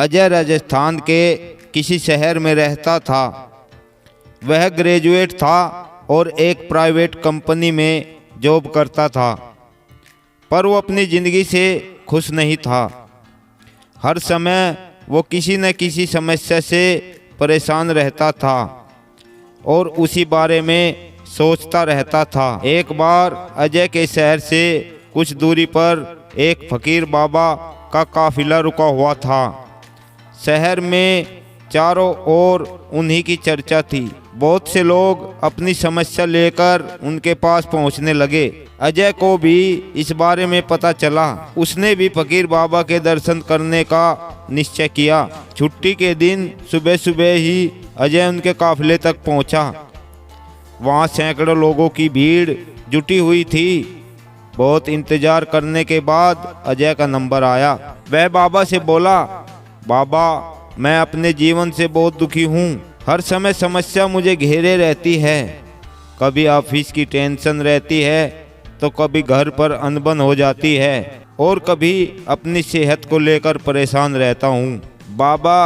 अजय राजस्थान के किसी शहर में रहता था। वह ग्रेजुएट था और एक प्राइवेट कंपनी में जॉब करता था, पर वो अपनी ज़िंदगी से खुश नहीं था। हर समय वो किसी न किसी समस्या से परेशान रहता था और उसी बारे में सोचता रहता था। एक बार अजय के शहर से कुछ दूरी पर एक फकीर बाबा का काफिला रुका हुआ था। शहर में चारों ओर उन्हीं की चर्चा थी। बहुत से लोग अपनी समस्या लेकर उनके पास पहुंचने लगे। अजय को भी इस बारे में पता चला। उसने भी फकीर बाबा के दर्शन करने का निश्चय किया। छुट्टी के दिन सुबह सुबह ही अजय उनके काफिले तक पहुंचा। वहां सैकड़ों लोगों की भीड़ जुटी हुई थी। बहुत इंतजार करने के बाद अजय का नंबर आया। वह बाबा से बोला, बाबा, मैं अपने जीवन से बहुत दुखी हूँ। हर समय समस्या मुझे घेरे रहती है। कभी ऑफिस की टेंशन रहती है तो कभी घर पर अनबन हो जाती है और कभी अपनी सेहत को लेकर परेशान रहता हूँ। बाबा,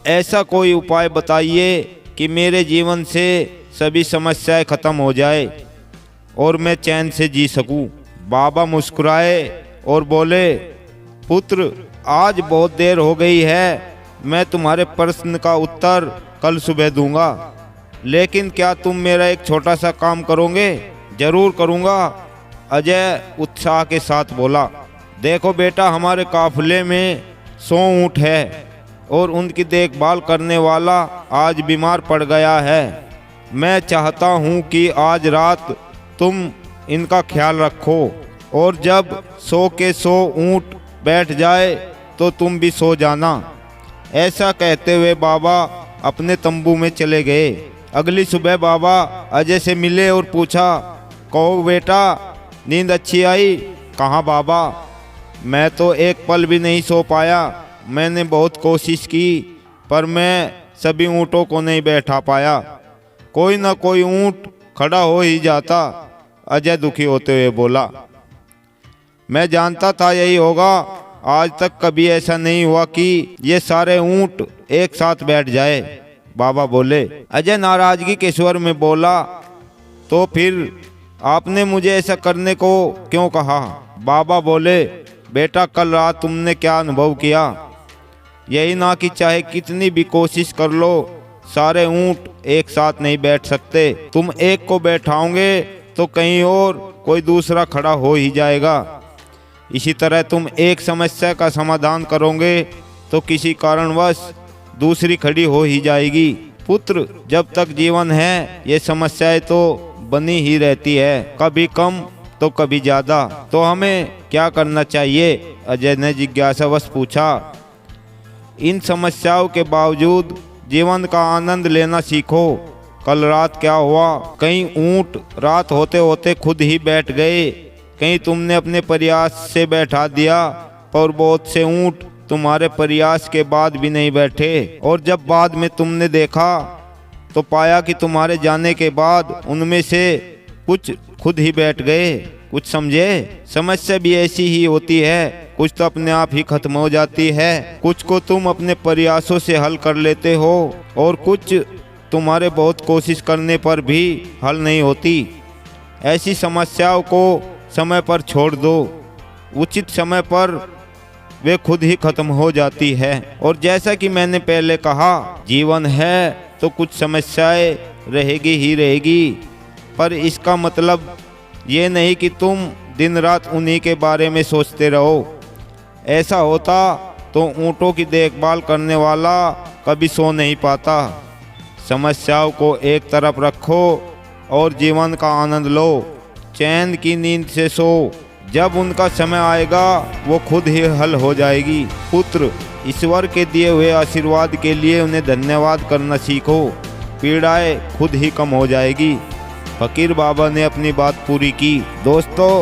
ऐसा कोई उपाय बताइए कि मेरे जीवन से सभी समस्याएं खत्म हो जाए और मैं चैन से जी सकूं। बाबा मुस्कुराए और बोले, पुत्र, आज बहुत देर हो गई है। मैं तुम्हारे प्रश्न का उत्तर कल सुबह दूंगा, लेकिन क्या तुम मेरा एक छोटा सा काम करोगे? जरूर करूंगा, अजय उत्साह के साथ बोला। देखो बेटा, हमारे काफिले में 100 ऊँट है और उनकी देखभाल करने वाला आज बीमार पड़ गया है। मैं चाहता हूँ कि आज रात तुम इनका ख्याल रखो और जब 100 के 100 ऊँट बैठ जाए तो तुम भी सो जाना। ऐसा कहते हुए बाबा अपने तंबू में चले गए। अगली सुबह बाबा अजय से मिले और पूछा, कहो बेटा, नींद अच्छी आई? कहाँ बाबा, मैं तो एक पल भी नहीं सो पाया। मैंने बहुत कोशिश की पर मैं सभी ऊँटों को नहीं बैठा पाया। कोई ना कोई ऊँट खड़ा हो ही जाता। अजय दुखी होते हुए बोला, मैं जानता था यही होगा। आज तक कभी ऐसा नहीं हुआ कि ये सारे ऊँट एक साथ बैठ जाए। बाबा बोले। अजय नाराजगी के स्वर में बोला, तो फिर आपने मुझे ऐसा करने को क्यों कहा? बाबा बोले, बेटा, कल रात तुमने क्या अनुभव किया? यही ना कि चाहे कितनी भी कोशिश कर लो, सारे ऊँट एक साथ नहीं बैठ सकते। तुम एक को बैठाओगे तो कहीं और कोई दूसरा खड़ा हो ही जाएगा। इसी तरह तुम एक समस्या का समाधान करोगे तो किसी कारणवश दूसरी खड़ी हो ही जाएगी। पुत्र, जब तक जीवन है ये समस्याएं तो बनी ही रहती है, कभी कम तो कभी ज़्यादा। तो हमें क्या करना चाहिए? अजय ने जिज्ञासावश पूछा। इन समस्याओं के बावजूद जीवन का आनंद लेना सीखो। कल रात क्या हुआ? कई ऊँट रात होते होते खुद ही बैठ गए, कहीं तुमने अपने प्रयास से बैठा दिया, पर बहुत से ऊँट तुम्हारे प्रयास के बाद भी नहीं बैठे। और जब बाद में तुमने देखा तो पाया कि तुम्हारे जाने के बाद उनमें से कुछ खुद ही बैठ गए। कुछ समझे? समस्या भी ऐसी ही होती है, कुछ तो अपने आप ही खत्म हो जाती है, कुछ को तुम अपने प्रयासों से हल कर लेते हो और कुछ तुम्हारे बहुत कोशिश करने पर भी हल नहीं होती। ऐसी समस्याओं को समय पर छोड़ दो। उचित समय पर वे खुद ही खत्म हो जाती है। और जैसा कि मैंने पहले कहा, जीवन है तो कुछ समस्याएं रहेगी ही रहेगी, पर इसका मतलब ये नहीं कि तुम दिन रात उन्हीं के बारे में सोचते रहो। ऐसा होता तो ऊँटों की देखभाल करने वाला कभी सो नहीं पाता। समस्याओं को एक तरफ रखो और जीवन का आनंद लो। चैन की नींद से सो। जब उनका समय आएगा वो खुद ही हल हो जाएगी। पुत्र, ईश्वर के दिए हुए आशीर्वाद के लिए उन्हें धन्यवाद करना सीखो। पीड़ाएं खुद ही कम हो जाएगी। फकीर बाबा ने अपनी बात पूरी की। दोस्तों,